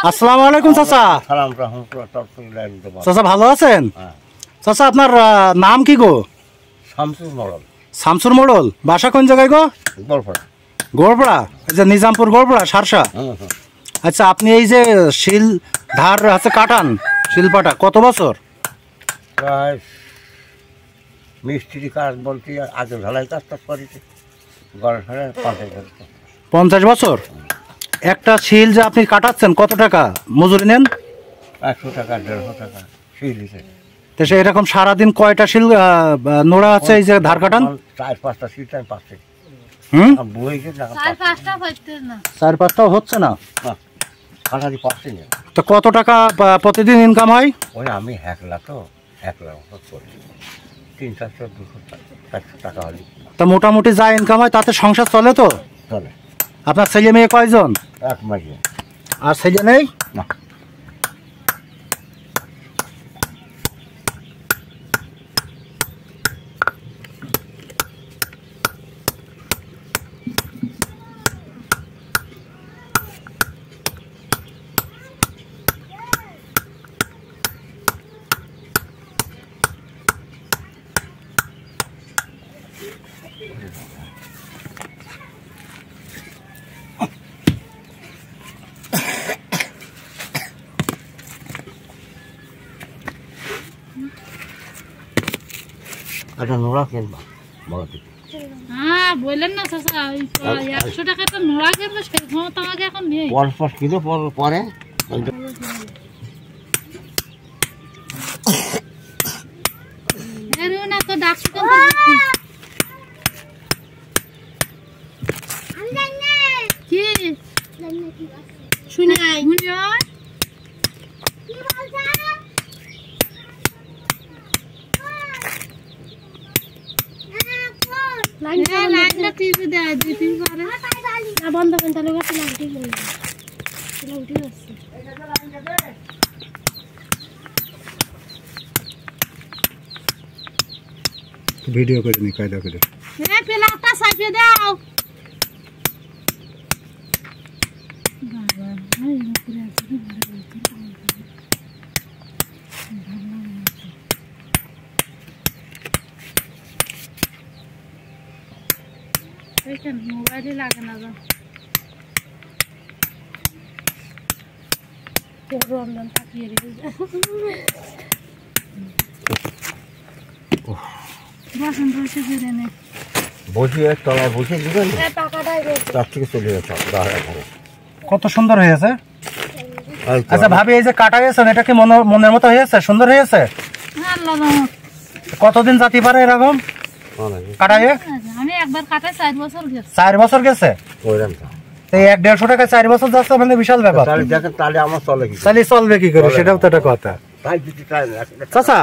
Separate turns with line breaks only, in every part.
আসসালামু আলাইকুম চাচা। চাচা ভালো আছেন? চাচা আপনার নাম কি গো?
শামসুর মোড়ল।
শামসুর মোড়ল, বাসা কোন জায়গায় গো?
গোলপাড়া।
গোলপাড়া, আচ্ছা নিজামপুর গোলপাড়া সারসা। আচ্ছা আপনি এই যে শিল ধার আছে কাটান, শিলপাটা কত বছর?
প্রায় মিস্ত্রি কাজ বলতে আগে ঢালাই কাজটা করেছি
50 বছর। একটা শিল যে আপনি কাটাচ্ছেন কত টাকা মজুরি নেন?
100 টাকা 150 টাকা শিল হিসেবে।
তো সে এরকম সারাদিন কয়টা শিল নোড়া আছে এই যে ধার কাটান?
4-5টা শিল টাইম পাচ্ছে।
চার পাঁচটাও হচ্ছে না,
কাটারি পাচ্ছে না।
তো কত টাকা প্রতিদিন ইনকাম হয়?
ওই আমি 1 লাখ তো 1 লাখ করি 300-400 টাকা হলে।
তা মোটামুটি যা ইনকাম হয় তাতে সংসার চলে তো?
চলে।
আপনার ছেলে মেয়ে কয়জন?
1 মাসে।
আর ছেলে নেই?
না। আচ্ছা নোড়া কিনবা বলো তো।
হ্যাঁ বললেন না চাচা 100 টাকা তো নোড়া কিনবো সেই ক্ষমতা আমাকে এখন নেই।
50 কিলো পরে
না তো ডাকছি কি শুনে বন্ধ করেন তাহলে
ভিডিও করে নি কায়দা করে।
পেলাটা সাইডে দাও। মোবাইলে লাগে না রমজান থাকিয়ে বসেন বসে ফিরে নে
বসে তলায় বসে দিবেন তার থেকে চলে যাচ্ছে।
কত সুন্দর হয়েছে। আচ্ছা ভাবি এই যে কাটা গেছেন এটা কি মনের মতো হয়েছে? সুন্দর হয়েছে? কতদিন যেতে পারে এরকম কাটা?
আমি একবার কাটাই 4 বছর গেছে।
4 বছর গেছে? এই 150 টাকা 4 বছর যাচ্ছে মানে বিশাল ব্যাপার।
তাহলে আমার চলে কি?
তাহলে চলবে কি করে সেটাও তো একটা কথা। চাচা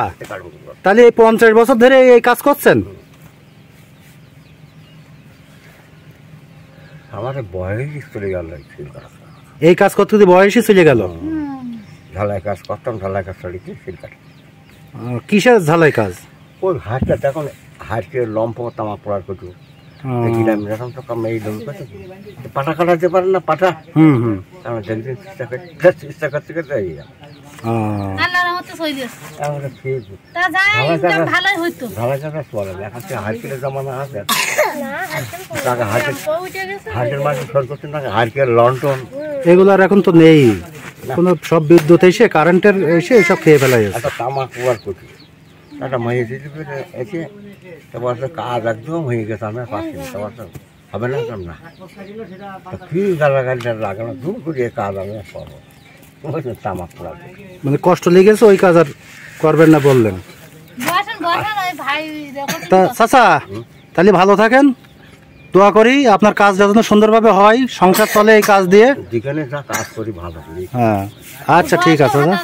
তাহলে এই 50 বছর ধরে এই কাজ করছেন?
আমার বয়স চলে গেল
এই কাজ করতে বয়সই চলে গেল।
ঢালাই কাজ করতাম, ঢালাই কাজ চলে কি শিল কাটা।
কিসের ঝালাই কাজ? ওই
হাটটা তখন হাটকে লম্প তামা পড়ার করতো পাটা কাটাতে পারে না পাটা। চেষ্টা করতে করতে জমানা আছে হাটের মাঠে সর করতে না হাটকে লন্ঠন
এগুলার এখন তো নেই, কোনো সব বিদ্যুৎ এসে কারেন্টের এসে এসব খেয়ে ফেলাই।
তামা কুয়ার করতো একটা মাইয়ে এসে তারপর কাজ একদম হয়ে গেছে। আমি পাচ্ছি না তারপর হবে না না কি গালাগালিটা লাগানো দূর করে কাজ আমি করবো তামাক পোড়া
মানে কষ্ট লেগেছে ওই কাজ আর করবেন না বললেন। তা চাচা তাহলে ভালো থাকেন, দোয়া করি আপনার কাজ যেন সুন্দরভাবে হয়, সংসার চলে এই কাজ দিয়ে।
যেখানে কাজ করি ভালো।
হ্যাঁ আচ্ছা ঠিক আছে দাদা।